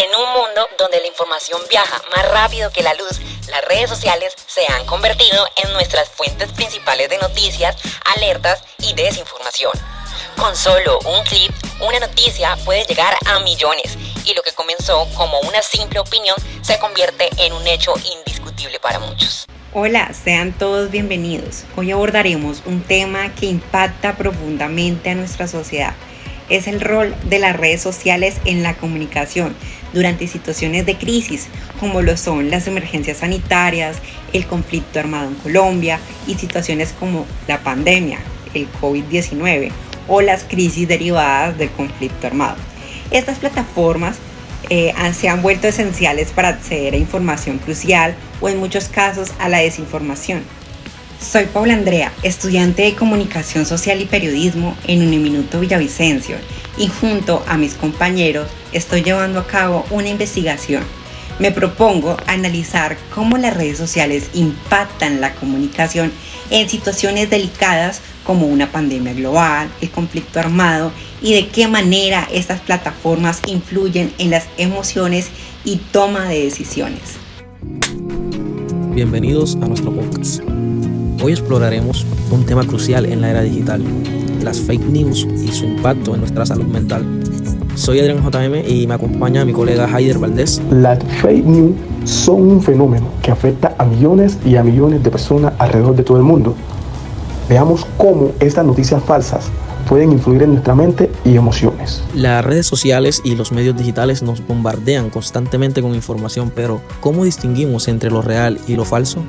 En un mundo donde la información viaja más rápido que la luz, las redes sociales se han convertido en nuestras fuentes principales de noticias, alertas y desinformación. Con solo un clic, una noticia puede llegar a millones y lo que comenzó como una simple opinión se convierte en un hecho indiscutible para muchos. Hola, sean todos bienvenidos. Hoy abordaremos un tema que impacta profundamente a nuestra sociedad. Es el rol de las redes sociales en la comunicación durante situaciones de crisis, como lo son las emergencias sanitarias, el conflicto armado en Colombia y situaciones como la pandemia, el COVID-19 o las crisis derivadas del conflicto armado. Estas plataformas se han vuelto esenciales para acceder a información crucial o en muchos casos a la desinformación. Soy Paula Andrea, estudiante de Comunicación Social y Periodismo en Uniminuto Villavicencio y junto a mis compañeros estoy llevando a cabo una investigación. Me propongo analizar cómo las redes sociales impactan la comunicación en situaciones delicadas como una pandemia global, el conflicto armado y de qué manera estas plataformas influyen en las emociones y toma de decisiones. Bienvenidos a nuestro podcast. Hoy exploraremos un tema crucial en la era digital, las fake news y su impacto en nuestra salud mental. Soy Adrián JM y me acompaña mi colega Haider Valdés. Las fake news son un fenómeno que afecta a millones y a millones de personas alrededor de todo el mundo. Veamos cómo estas noticias falsas pueden influir en nuestra mente y emociones. Las redes sociales y los medios digitales nos bombardean constantemente con información, pero ¿cómo distinguimos entre lo real y lo falso?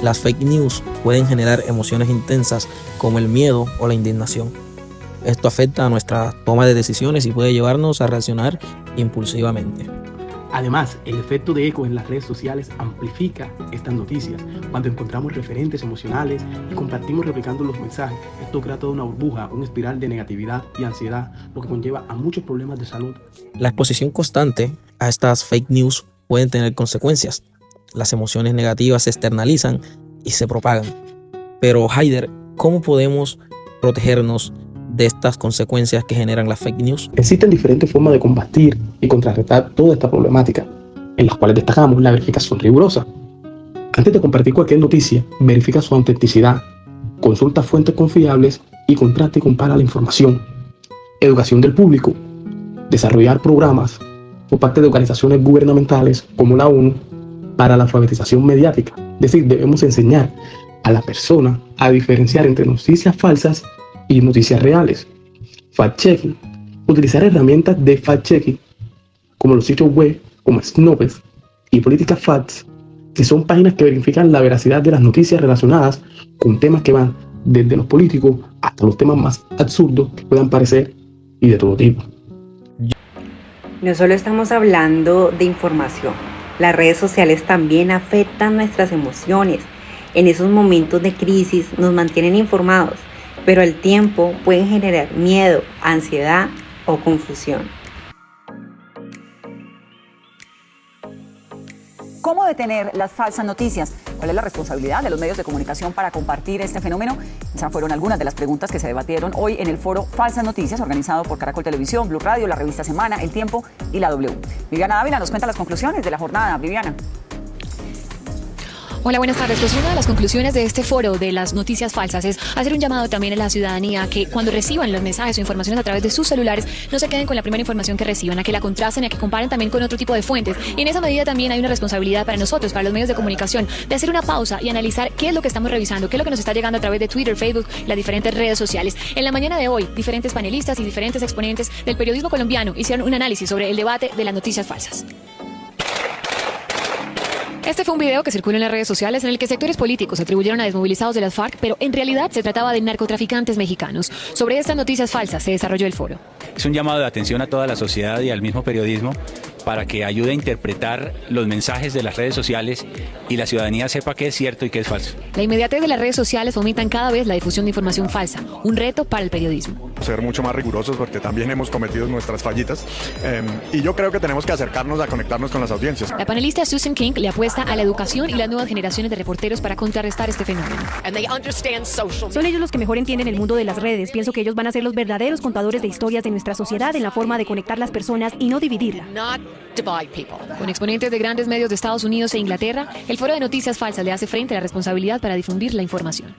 Las fake news pueden generar emociones intensas como el miedo o la indignación. Esto afecta a nuestra toma de decisiones y puede llevarnos a reaccionar impulsivamente. Además, el efecto de eco en las redes sociales amplifica estas noticias. Cuando encontramos referentes emocionales y compartimos replicando los mensajes, esto crea toda una burbuja, una espiral de negatividad y ansiedad, lo que conlleva a muchos problemas de salud. La exposición constante a estas fake news pueden tener consecuencias. Las emociones negativas se externalizan y se propagan. Pero, Haider, ¿cómo podemos protegernos de estas consecuencias que generan las fake news? Existen diferentes formas de combatir y contrarrestar toda esta problemática, en las cuales destacamos la verificación rigurosa. Antes de compartir cualquier noticia, verifica su autenticidad, consulta fuentes confiables y contrasta y compara la información. Educación del público. Desarrollar programas por parte de organizaciones gubernamentales como la ONU para la alfabetización mediática. Es decir, debemos enseñar a la persona a diferenciar entre noticias falsas y noticias reales. Fact-checking. Utilizar herramientas de fact-checking como los sitios web como Snoopes y Political Facts, que son páginas que verifican la veracidad de las noticias relacionadas con temas que van desde los políticos hasta los temas más absurdos que puedan parecer y de todo tipo. No solo estamos hablando de información, las redes sociales también afectan nuestras emociones. En esos momentos de crisis nos mantienen informados, pero al tiempo pueden generar miedo, ansiedad o confusión. ¿Cómo detener las falsas noticias? ¿Cuál es la responsabilidad de los medios de comunicación para combatir este fenómeno? Esas fueron algunas de las preguntas que se debatieron hoy en el foro Falsas Noticias, organizado por Caracol Televisión, Blue Radio, la revista Semana, El Tiempo y la W. Viviana Dávila nos cuenta las conclusiones de la jornada. Viviana. Hola, buenas tardes. Pues una de las conclusiones de este foro de las noticias falsas es hacer un llamado también a la ciudadanía que cuando reciban los mensajes o informaciones a través de sus celulares no se queden con la primera información que reciban, a que la contrasten, a que comparen también con otro tipo de fuentes. Y en esa medida también hay una responsabilidad para nosotros, para los medios de comunicación, de hacer una pausa y analizar qué es lo que estamos revisando, qué es lo que nos está llegando a través de Twitter, Facebook, las diferentes redes sociales. En la mañana de hoy, diferentes panelistas y diferentes exponentes del periodismo colombiano hicieron un análisis sobre el debate de las noticias falsas. Este fue un video que circuló en las redes sociales en el que sectores políticos atribuyeron a desmovilizados de las FARC, pero en realidad se trataba de narcotraficantes mexicanos. Sobre estas noticias falsas se desarrolló el foro. Es un llamado de atención a toda la sociedad y al mismo periodismo para que ayude a interpretar los mensajes de las redes sociales y la ciudadanía sepa qué es cierto y qué es falso. La inmediatez de las redes sociales fomentan cada vez la difusión de información falsa, un reto para el periodismo. ser mucho más rigurosos porque también hemos cometido nuestras fallitas. Y yo creo que tenemos que acercarnos a conectarnos con las audiencias. La panelista Susan King le apuesta a la educación y las nuevas generaciones de reporteros para contrarrestar este fenómeno. Son ellos los que mejor entienden el mundo de las redes. Pienso que ellos van a ser los verdaderos contadores de historias de nuestra sociedad en la forma de conectar las personas y no dividirla. Con exponentes de grandes medios de Estados Unidos e Inglaterra, el Foro de Noticias Falsas le hace frente a la responsabilidad para difundir la información.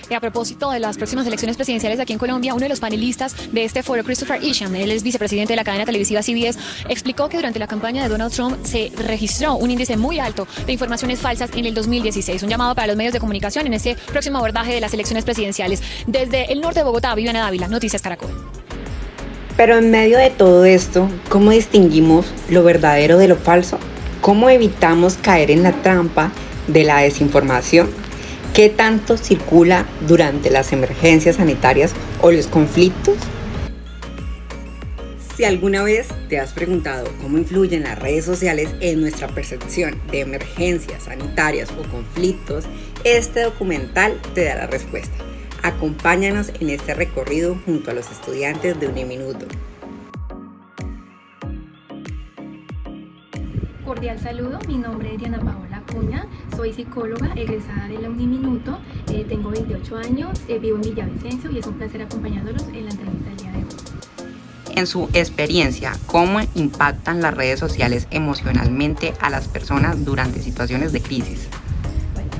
Y a propósito de las próximas elecciones presidenciales aquí en Colombia, uno de los panelistas de este foro, Christopher Isham, él es vicepresidente de la cadena televisiva CBS, explicó que durante la campaña de Donald Trump se registró un índice muy alto de informaciones falsas en el 2016. Un llamado para los medios de comunicación en este próximo abordaje de las elecciones presidenciales. Desde el norte de Bogotá, Viviana Dávila, Noticias Caracol. Pero en medio de todo esto, ¿cómo distinguimos lo verdadero de lo falso? ¿Cómo evitamos caer en la trampa de la desinformación? ¿Qué tanto circula durante las emergencias sanitarias o los conflictos? Si alguna vez te has preguntado cómo influyen las redes sociales en nuestra percepción de emergencias sanitarias o conflictos, este documental te da la respuesta. Acompáñanos en este recorrido junto a los estudiantes de Uniminuto. Cordial saludo, mi nombre es Diana Paola Acuña, soy psicóloga egresada de la Uniminuto, tengo 28 años, vivo en Villavicencio y es un placer acompañándolos en la entrevista del día de hoy. En su experiencia, ¿cómo impactan las redes sociales emocionalmente a las personas durante situaciones de crisis?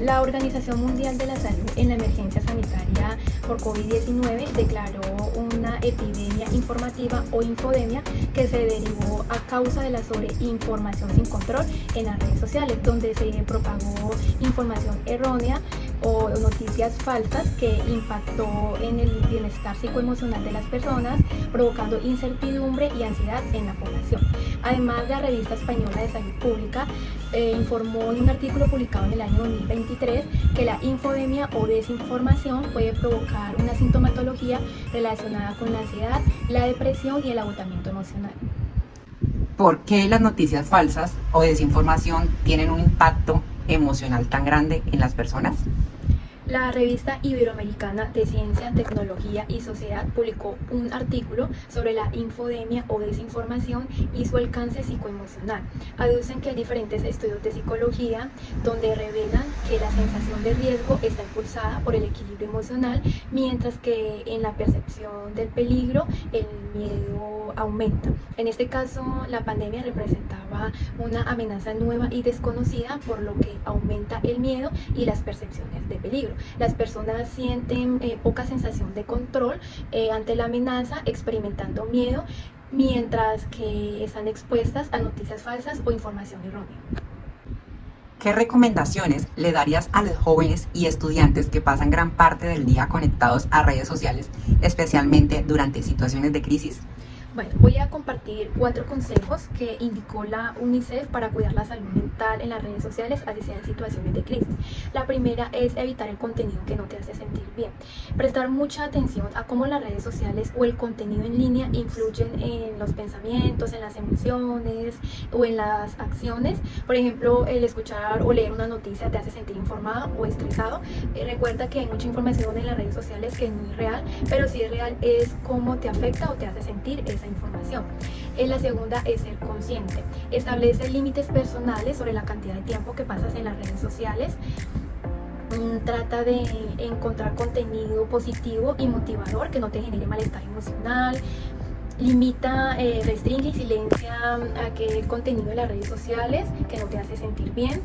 La Organización Mundial de la Salud en la emergencia sanitaria por COVID-19 declaró una epidemia informativa o infodemia que se derivó a causa de la sobreinformación sin control en las redes sociales, donde se propagó información errónea o noticias falsas que impactó en el bienestar psicoemocional de las personas, provocando incertidumbre y ansiedad en la población. Además, la revista española de Salud Pública informó en un artículo publicado en el año 2023 que la infodemia o desinformación puede provocar una sintomatología relacionada con la ansiedad, la depresión y el agotamiento emocional. ¿Por qué las noticias falsas o desinformación tienen un impacto emocional tan grande en las personas? La revista Iberoamericana de Ciencia, Tecnología y Sociedad publicó un artículo sobre la infodemia o desinformación y su alcance psicoemocional. Aducen que hay diferentes estudios de psicología donde revelan que la sensación de riesgo está impulsada por el equilibrio emocional, mientras que en la percepción del peligro el miedo aumenta. En este caso, la pandemia representaba una amenaza nueva y desconocida, por lo que aumenta el miedo y las percepciones de peligro. Las personas sienten poca sensación de control ante la amenaza, experimentando miedo, mientras que están expuestas a noticias falsas o información errónea. ¿Qué recomendaciones le darías a los jóvenes y estudiantes que pasan gran parte del día conectados a redes sociales, especialmente durante situaciones de crisis? Bueno, voy a compartir 4 consejos que indicó la UNICEF para cuidar la salud mental en las redes sociales, así sea en situaciones de crisis. La primera es evitar el contenido que no te hace sentir bien. Prestar mucha atención a cómo las redes sociales o el contenido en línea influyen en los pensamientos, en las emociones o en las acciones. Por ejemplo, el escuchar o leer una noticia te hace sentir informado o estresado. Recuerda que hay mucha información en las redes sociales que no es real, pero si es real es cómo te afecta o te hace sentir esa información. La segunda es ser consciente. Establece límites personales sobre la cantidad de tiempo que pasas en las redes sociales. Trata de encontrar contenido positivo y motivador que no te genere malestar emocional. Limita, restringe y silencia aquel contenido de las redes sociales que no te hace sentir bien.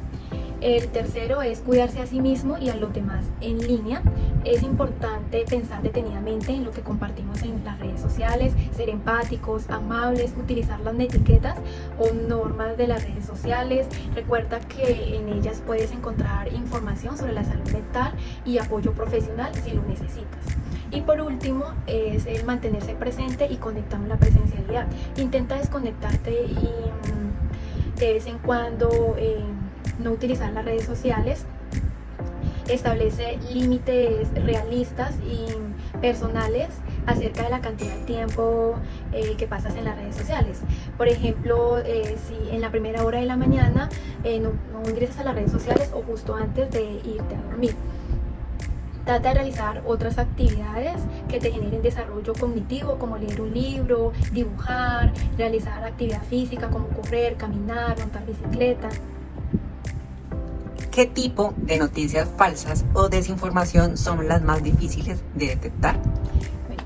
El tercero es cuidarse a sí mismo y a los demás en línea. Es importante pensar detenidamente en lo que compartimos en las redes sociales, ser empáticos, amables, utilizar las etiquetas o normas de las redes sociales. Recuerda que en ellas puedes encontrar información sobre la salud mental y apoyo profesional si lo necesitas. Y por último es el mantenerse presente y conectar con la presencialidad. Intenta desconectarte y de vez en cuando no utilizar las redes sociales. Establece límites realistas y personales acerca de la cantidad de tiempo que pasas en las redes sociales. Por ejemplo, si en la primera hora de la mañana no ingresas a las redes sociales o justo antes de irte a dormir. Trata de realizar otras actividades que te generen desarrollo cognitivo, como leer un libro, dibujar, realizar actividad física como correr, caminar, montar bicicleta. ¿Qué tipo de noticias falsas o desinformación son las más difíciles de detectar?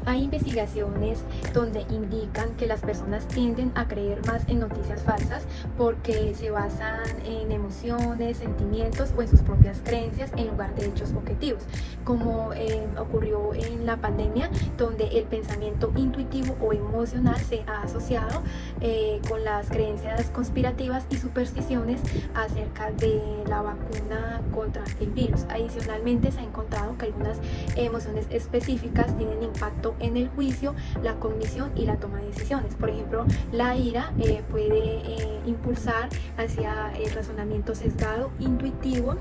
Hay investigaciones donde indican que las personas tienden a creer más en noticias falsas porque se basan en emociones, sentimientos o en sus propias creencias en lugar de hechos objetivos, como ocurrió en la pandemia, donde el pensamiento intuitivo o emocional se ha asociado con las creencias conspirativas y supersticiones acerca de la vacuna contra el virus. Adicionalmente, se ha encontrado que algunas emociones específicas tienen impacto en el juicio, la cognición y la toma de decisiones. Por ejemplo, la ira puede impulsar hacia el razonamiento sesgado, intuitivo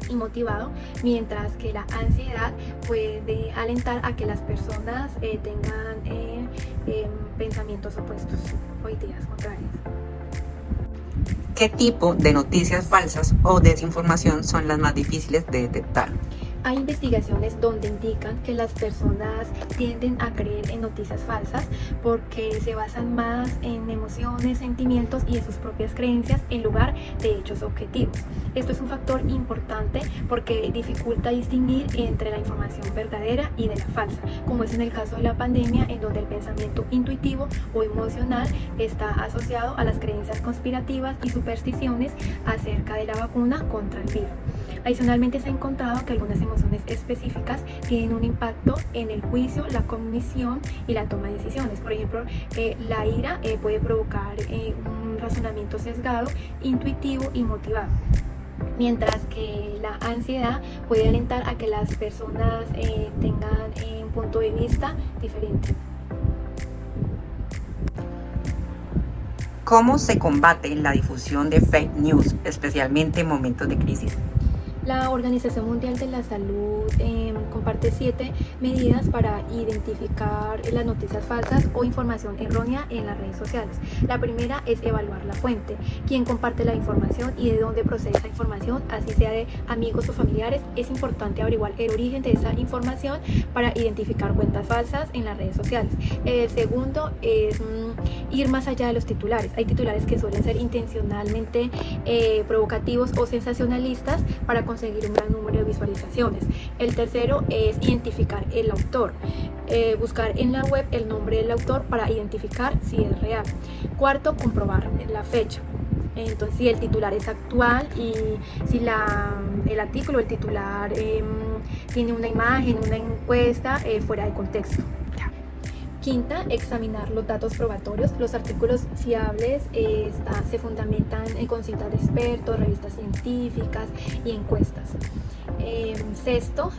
y motivado, mientras que la ansiedad puede alentar a que las personas tengan pensamientos opuestos o ideas contrarias. ¿Qué tipo de noticias falsas o desinformación son las más difíciles de detectar? Hay investigaciones donde indican que las personas tienden a creer en noticias falsas porque se basan más en emociones, sentimientos y en sus propias creencias en lugar de hechos objetivos. Esto es un factor importante porque dificulta distinguir entre la información verdadera y de la falsa, como es en el caso de la pandemia, en donde el pensamiento intuitivo o emocional está asociado a las creencias conspirativas y supersticiones acerca de la vacuna contra el virus. Adicionalmente, se ha encontrado que algunas emociones específicas tienen un impacto en el juicio, la cognición y la toma de decisiones. Por ejemplo, la ira puede provocar un razonamiento sesgado, intuitivo y motivado, mientras que la ansiedad puede alentar a que las personas tengan un punto de vista diferente. ¿Cómo se combate la difusión de fake news, especialmente en momentos de crisis? La Organización Mundial de la Salud comparte 7 medidas para identificar las noticias falsas o información errónea en las redes sociales. La primera es evaluar la fuente, quién comparte la información y de dónde procede esa información, así sea de amigos o familiares. Es importante averiguar el origen de esa información para identificar cuentas falsas en las redes sociales. El segundo es ir más allá de los titulares. Hay titulares que suelen ser intencionalmente provocativos o sensacionalistas para conseguir un gran número de visualizaciones. El tercero es identificar el autor, buscar en la web el nombre del autor para identificar si es real. Cuarto, comprobar la fecha. Entonces, si el titular es actual y si el artículo, el titular tiene una imagen, una encuesta fuera de contexto. Quinta, examinar los datos probatorios. Los artículos fiables se fundamentan con citas de expertos, revistas científicas y encuestas. Sexto,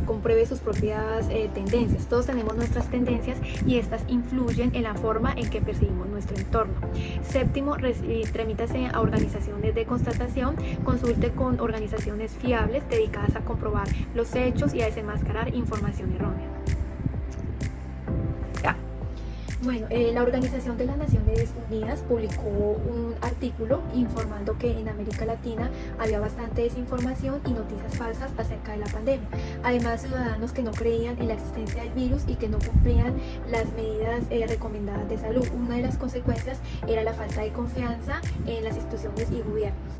compruebe sus propias tendencias. Todos tenemos nuestras tendencias y estas influyen en la forma en que percibimos nuestro entorno. Séptimo, remítase a organizaciones de constatación, consulte con organizaciones fiables dedicadas a comprobar los hechos y a desenmascarar información errónea. Bueno, la Organización de las Naciones Unidas publicó un artículo informando que en América Latina había bastante desinformación y noticias falsas acerca de la pandemia. Además, ciudadanos que no creían en la existencia del virus y que no cumplían las medidas recomendadas de salud. Una de las consecuencias era la falta de confianza en las instituciones y gobiernos.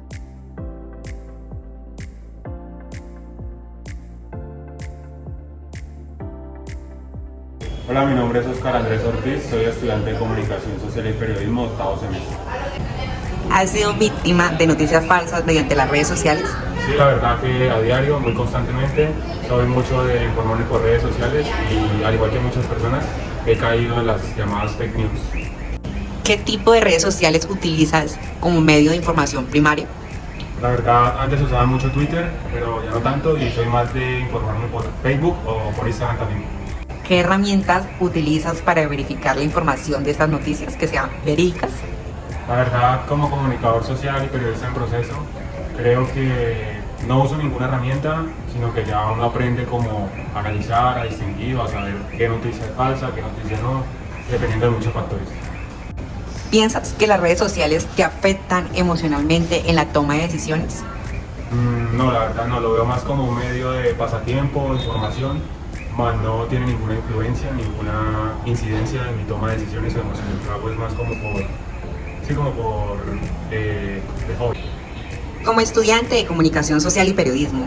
Hola, mi nombre es Oscar Andrés Ortiz, soy estudiante de Comunicación Social y Periodismo, octavo semestre. ¿Has sido víctima de noticias falsas mediante las redes sociales? Sí, la verdad que a diario, muy constantemente, soy mucho de informarme por redes sociales y, al igual que muchas personas, he caído en las llamadas fake news. ¿Qué tipo de redes sociales utilizas como medio de información primario? La verdad, antes usaba mucho Twitter, pero ya no tanto, y soy más de informarme por Facebook o por Instagram también. ¿Qué herramientas utilizas para verificar la información de estas noticias que sean verídicas? La verdad, como comunicador social y periodista en proceso, creo que no uso ninguna herramienta, sino que ya uno aprende como a analizar, a distinguir, a saber qué noticia es falsa, qué noticia no, dependiendo de muchos factores. ¿Piensas que las redes sociales te afectan emocionalmente en la toma de decisiones? no, la verdad no, lo veo más como un medio de pasatiempo, información, más no tiene ninguna influencia, ninguna incidencia en mi toma de decisiones o emociones. Lo hago es más como por de hobby. Como estudiante de comunicación social y periodismo,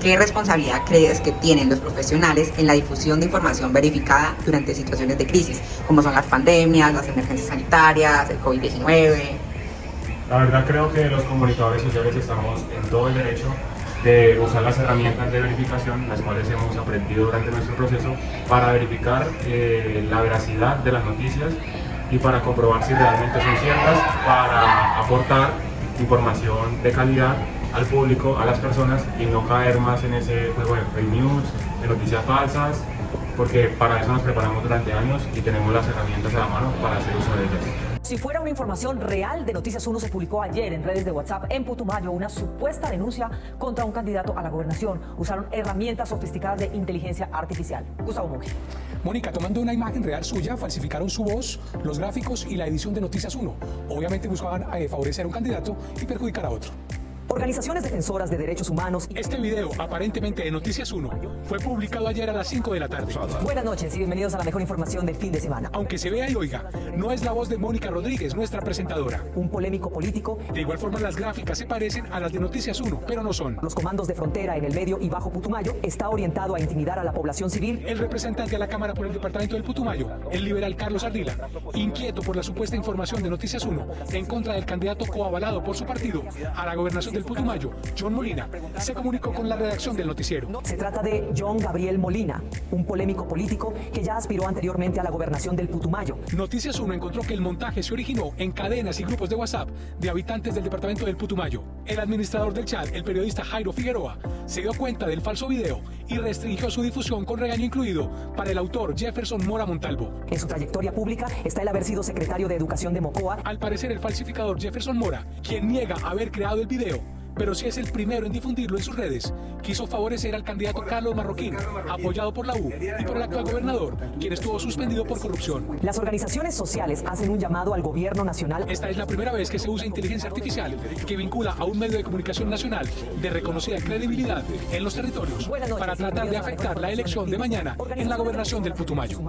¿qué responsabilidad crees que tienen los profesionales en la difusión de información verificada durante situaciones de crisis, como son las pandemias, las emergencias sanitarias, el COVID-19? La verdad creo que los comunicadores sociales estamos en todo el derecho de usar las herramientas de verificación, las cuales hemos aprendido durante nuestro proceso, para verificar la veracidad de las noticias y para comprobar si realmente son ciertas, para aportar información de calidad al público, a las personas, y no caer más en ese juego de fake news, de noticias falsas, porque para eso nos preparamos durante años y tenemos las herramientas a la mano para hacer uso de ellas. Si fuera una información real de Noticias 1, se publicó ayer en redes de WhatsApp en Putumayo una supuesta denuncia contra un candidato a la gobernación. Usaron herramientas sofisticadas de inteligencia artificial. Gustavo Monge. Mónica, tomando una imagen real suya, falsificaron su voz, los gráficos y la edición de Noticias 1. Obviamente buscaban favorecer a un candidato y perjudicar a otro. Organizaciones defensoras de derechos humanos. Este video, aparentemente de Noticias 1, fue publicado ayer a las 5 de la tarde. Buenas noches y bienvenidos a la mejor información del fin de semana. Aunque se vea y oiga, no es la voz de Mónica Rodríguez, nuestra presentadora. Un polémico político. De igual forma, las gráficas se parecen a las de Noticias 1, pero no son. Los comandos de frontera en el medio y bajo Putumayo está orientado a intimidar a la población civil. El representante a la Cámara por el departamento del Putumayo, el liberal Carlos Ardila, inquieto por la supuesta información de Noticias 1 en contra del candidato coavalado por su partido a la gobernación del Putumayo, John Molina, se comunicó con la redacción del noticiero. Se trata de John Gabriel Molina, un polémico político que ya aspiró anteriormente a la gobernación del Putumayo. Noticias 1 encontró que el montaje se originó en cadenas y grupos de WhatsApp de habitantes del departamento del Putumayo. El administrador del chat, el periodista Jairo Figueroa, se dio cuenta del falso video y restringió su difusión con regaño incluido para el autor Jefferson Mora Montalvo. En su trayectoria pública está el haber sido secretario de Educación de Mocoa. Al parecer, el falsificador Jefferson Mora, quien niega haber creado el video, pero sí es el primero en difundirlo en sus redes, quiso favorecer al candidato Carlos Marroquín, apoyado por la U, y por el actual gobernador, quien estuvo suspendido por corrupción. Las organizaciones sociales hacen un llamado al gobierno nacional. Esta es la primera vez que se usa inteligencia artificial que vincula a un medio de comunicación nacional de reconocida credibilidad en los territorios para tratar de afectar la elección de mañana en la gobernación del Putumayo.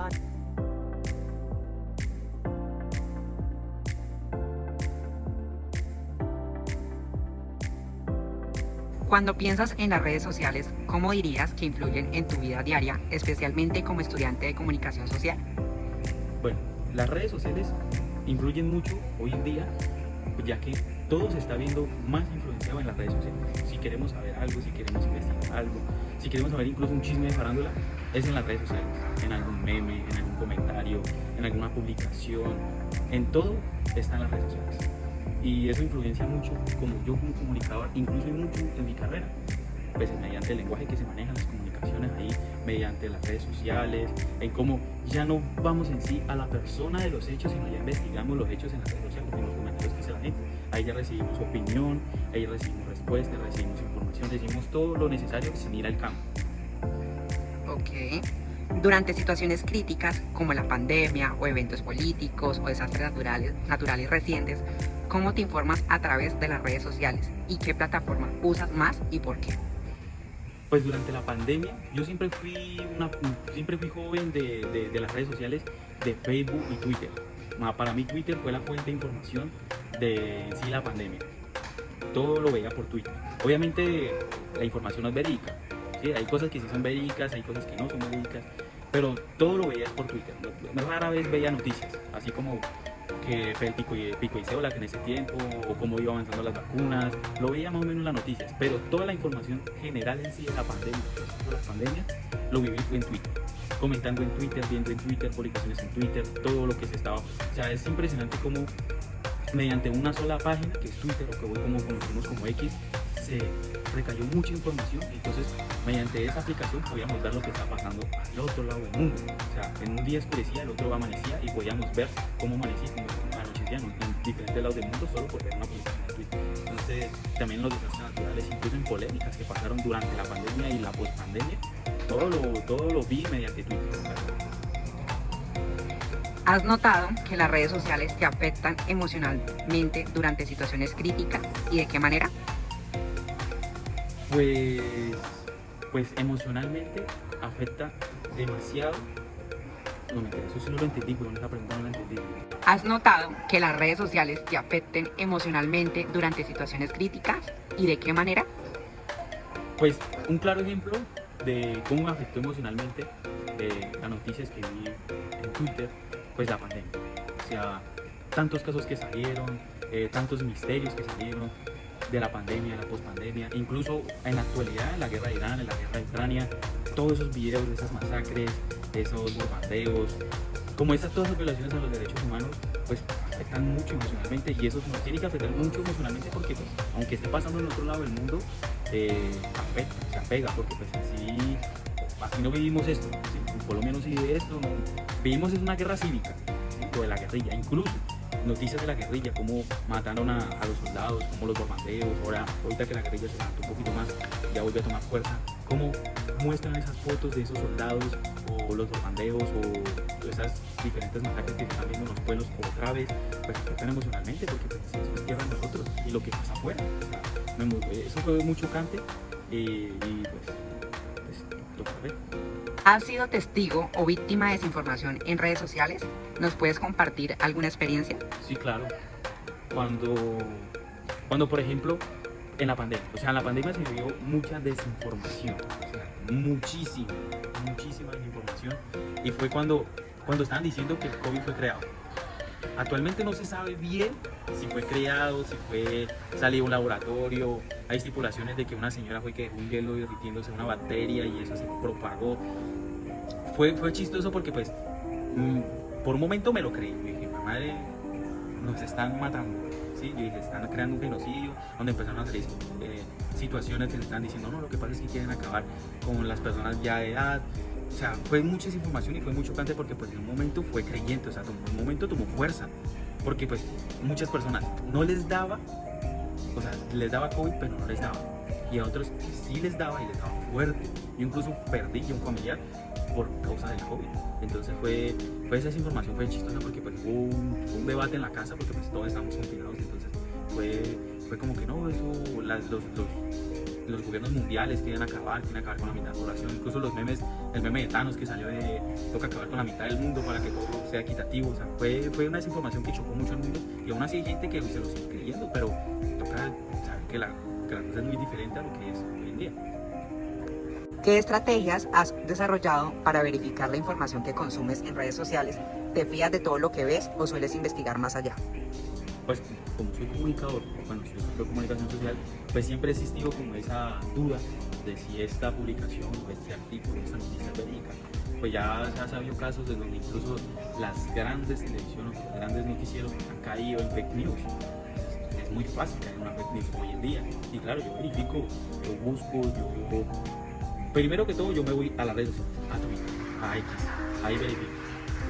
Cuando piensas en las redes sociales, ¿cómo dirías que influyen en tu vida diaria, especialmente como estudiante de comunicación social? Bueno, las redes sociales influyen mucho hoy en día, ya que todo se está viendo más influenciado en las redes sociales. Si queremos saber algo, si queremos investigar algo, si queremos saber incluso un chisme de farándula, es en las redes sociales, en algún meme, en algún comentario, en alguna publicación, en todo está en las redes sociales. Y eso influencia mucho como yo como comunicador, incluso mucho en mi carrera, pues mediante el lenguaje que se maneja en las comunicaciones ahí, mediante las redes sociales, en cómo ya no vamos en sí a la persona de los hechos, sino ya investigamos los hechos en las redes sociales, en los comentarios que hace la gente. Ahí ya recibimos opinión, ahí recibimos respuestas, recibimos información, recibimos todo lo necesario sin ir al campo. Ok. Durante situaciones críticas como la pandemia o eventos políticos o desastres naturales recientes, ¿cómo te informas a través de las redes sociales? ¿Y qué plataforma usas más y por qué? Pues durante la pandemia yo siempre fui joven de las redes sociales, de Facebook y Twitter. Para mí Twitter fue la fuente de información de en sí la pandemia. Todo lo veía por Twitter. Obviamente la información no es verídica. ¿Sí? Hay cosas que sí son verídicas, hay cosas que no son verídicas, pero todo lo veía por Twitter. Rara vez veía noticias, así como que fue el pico y cédula que en ese tiempo, o cómo iba avanzando las vacunas, lo veía más o menos en las noticias, pero toda la información general en sí de la pandemia, lo viví en Twitter, comentando en Twitter, viendo en Twitter, publicaciones en Twitter, todo lo que se estaba, o sea, es impresionante cómo mediante una sola página, que es Twitter, o que hoy como conocemos como X, se recayó mucha información, entonces mediante esa aplicación podíamos ver lo que está pasando al otro lado del mundo. O sea, en un día oscurecía, el otro amanecía y podíamos ver cómo amanecía y cómo anochecía en diferentes lados del mundo solo por ver una publicación de Twitter. Entonces, también los desastres naturales, incluso en polémicas que pasaron durante la pandemia y la pospandemia, todo lo vi mediante Twitter. ¿Has notado que las redes sociales te afectan emocionalmente durante situaciones críticas y de qué manera? Pues emocionalmente afecta demasiado. No, mentira, eso sí no lo entendí, pero esa pregunta no la entendí. ¿Has notado que las redes sociales te afecten emocionalmente durante situaciones críticas y de qué manera? Pues un claro ejemplo de cómo me afectó emocionalmente las noticias que vi en Twitter, pues la pandemia. O sea, tantos casos que salieron, tantos misterios que salieron de la pandemia, de la pospandemia, incluso en la actualidad, en la guerra de Irán, en la guerra de Ucrania, todos esos videos de esas masacres, esos bombardeos, como todas esas violaciones a los derechos humanos, pues afectan mucho emocionalmente, y eso nos tiene que afectar mucho emocionalmente porque pues, aunque esté pasando en otro lado del mundo, afecta, se apega, porque pues así no vivimos esto, ¿sí? En Colombia no se vive esto, no. Vivimos en una guerra cívica, ¿sí? O de la guerrilla, incluso noticias de la guerrilla, cómo mataron a los soldados, cómo los bombardeos, ahorita que la guerrilla se levantó un poquito más, ya vuelve a tomar fuerza, cómo muestran esas fotos de esos soldados, o los bombardeos, o esas diferentes masacres que están viendo en los pueblos otra vez, pues afectan emocionalmente, porque pues, eso es tierra de nosotros, y lo que pasa afuera, o sea, eso fue muy chocante, y pues toca ver. ¿Has sido testigo o víctima de desinformación en redes sociales? ¿Nos puedes compartir alguna experiencia? Sí, claro. Cuando por ejemplo, en la pandemia, o sea, en la pandemia se vio mucha desinformación, o sea, muchísima desinformación, y fue cuando estaban diciendo que el COVID fue creado. Actualmente no se sabe bien si fue creado, si salió un laboratorio. Hay estipulaciones de que una señora fue que dejó un hielo derritiéndose una bacteria y eso se propagó. Fue chistoso porque pues por un momento me lo creí. Yo dije, madre, nos están matando. ¿Sí? Yo dije, están creando un genocidio, donde empezaron a salir situaciones que se están diciendo, no, lo que pasa es que quieren acabar con las personas ya de edad. O sea, fue mucha desinformación y fue muy chocante porque pues en un momento fue creyente, o sea, en un momento tomó fuerza, porque pues muchas personas no les daba, o sea, les daba COVID pero no les daba, y a otros sí les daba y les daba fuerte. Yo incluso perdí a un familiar por causa del COVID. Entonces fue esa desinformación, fue chistosa porque pues hubo un debate en la casa porque pues todos estamos confinados, entonces fue como que no, eso, los gobiernos mundiales quieren acabar con la mitad de la población, incluso el meme de Thanos que salió de toca acabar con la mitad del mundo para que todo sea equitativo, o sea, fue una desinformación que chocó mucho al mundo, y aún así hay gente que se lo sigue creyendo, pero toca saber que la cosa es muy diferente a lo que es hoy en día. ¿Qué estrategias has desarrollado para verificar la información que consumes en redes sociales? ¿Te fías de todo lo que ves o sueles investigar más allá? Pues como soy comunicador, bueno, si yo soy de comunicación social, pues siempre he existido como esa duda de si esta publicación, o este artículo, esta noticia es verídica. Pues ya se ha sabido casos de donde incluso las grandes televisiones, los grandes noticieros han caído en fake news. Es muy fácil caer en una fake news hoy en día. Y claro, yo verifico, yo busco, primero que todo yo me voy a las redes sociales, a Twitter, a X, ahí verifico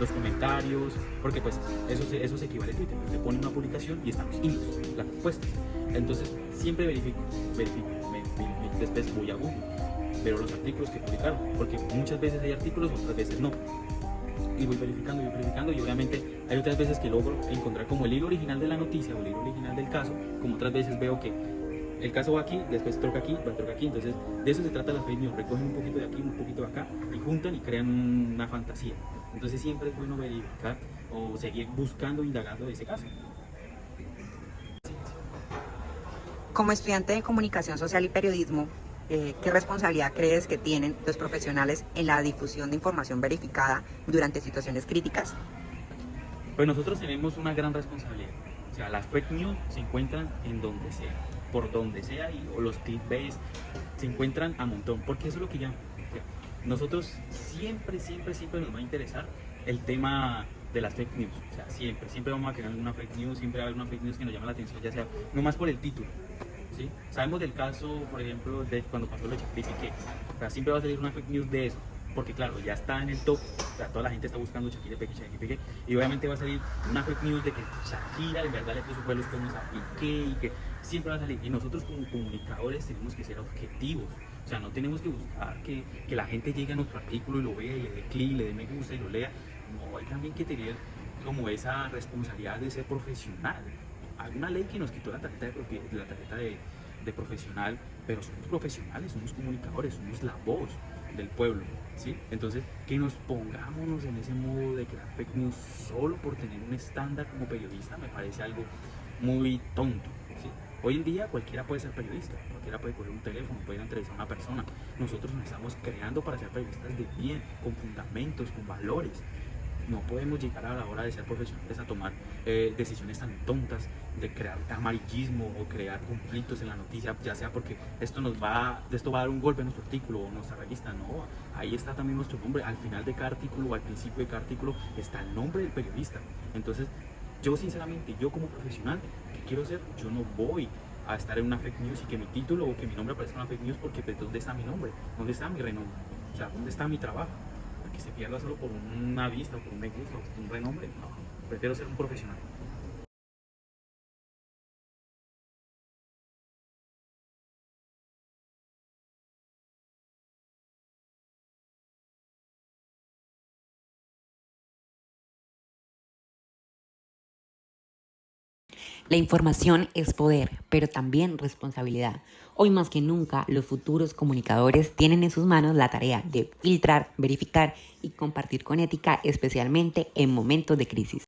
los comentarios, porque pues eso se equivale a Twitter. Se pone una publicación y están los hilos, las respuestas. Entonces siempre verifico, después voy a Google, veo los artículos que publicaron, porque muchas veces hay artículos, otras veces no. Y voy verificando, y obviamente hay otras veces que logro encontrar como el hilo original de la noticia o el hilo original del caso, como otras veces veo que el caso va aquí, después toca aquí, entonces de eso se trata la fake news, recogen un poquito de aquí, un poquito de acá, y juntan y crean una fantasía. Entonces siempre es bueno verificar o seguir buscando, indagando de ese caso. Como estudiante de comunicación social y periodismo, ¿qué responsabilidad crees que tienen los profesionales en la difusión de información verificada durante situaciones críticas? Pues nosotros tenemos una gran responsabilidad. O sea, las fake news se encuentran en donde sea, por donde sea, o los clickbaits se encuentran a montón, porque eso es lo que llaman. Nosotros siempre nos va a interesar el tema de las fake news. O sea, siempre vamos a crear una fake news, siempre va a haber una fake news que nos llama la atención, ya sea no más por el título, ¿sí? Sabemos del caso, por ejemplo, de cuando pasó lo de Shakira y Piqué. O sea, siempre va a salir una fake news de eso, porque claro, ya está en el top, o sea, toda la gente está buscando Shakira y Piqué, y obviamente va a salir una fake news de que Shakira en verdad le puso los cuernos a Piqué, y que siempre va a salir. Y nosotros como comunicadores tenemos que ser objetivos. O sea, no tenemos que buscar que la gente llegue a nuestro artículo y lo vea y le dé clic, le dé me gusta y lo lea. No, hay también que tener como esa responsabilidad de ser profesional. Hay una ley que nos quitó la tarjeta de profesional, pero somos profesionales, somos comunicadores, somos la voz del pueblo, ¿sí? Entonces, que nos pongámonos en ese modo de crear fake news solo por tener un estándar como periodista me parece algo muy tonto, ¿sí? Hoy en día cualquiera puede ser periodista, cualquiera puede coger un teléfono, puede ir a entrevistar a una persona. Nosotros nos estamos creando para ser periodistas de bien, con fundamentos, con valores. No podemos llegar a la hora de ser profesionales a tomar decisiones tan tontas de crear amarillismo o crear conflictos en la noticia, ya sea porque esto va a dar un golpe a nuestro artículo o nuestra revista. No, ahí está también nuestro nombre. Al final de cada artículo o al principio de cada artículo está el nombre del periodista. Entonces, yo sinceramente, yo como profesional, ¿qué quiero hacer? Yo no voy a estar en una fake news y que mi título o que mi nombre aparezca en una fake news, porque pues, ¿dónde está mi nombre? ¿Dónde está mi renombre? O sea, ¿dónde está mi trabajo? Que se pierda solo por una vista o por un me gusta o por un renombre. No, prefiero ser un profesional. La información es poder, pero también responsabilidad. Hoy más que nunca, los futuros comunicadores tienen en sus manos la tarea de filtrar, verificar y compartir con ética, especialmente en momentos de crisis.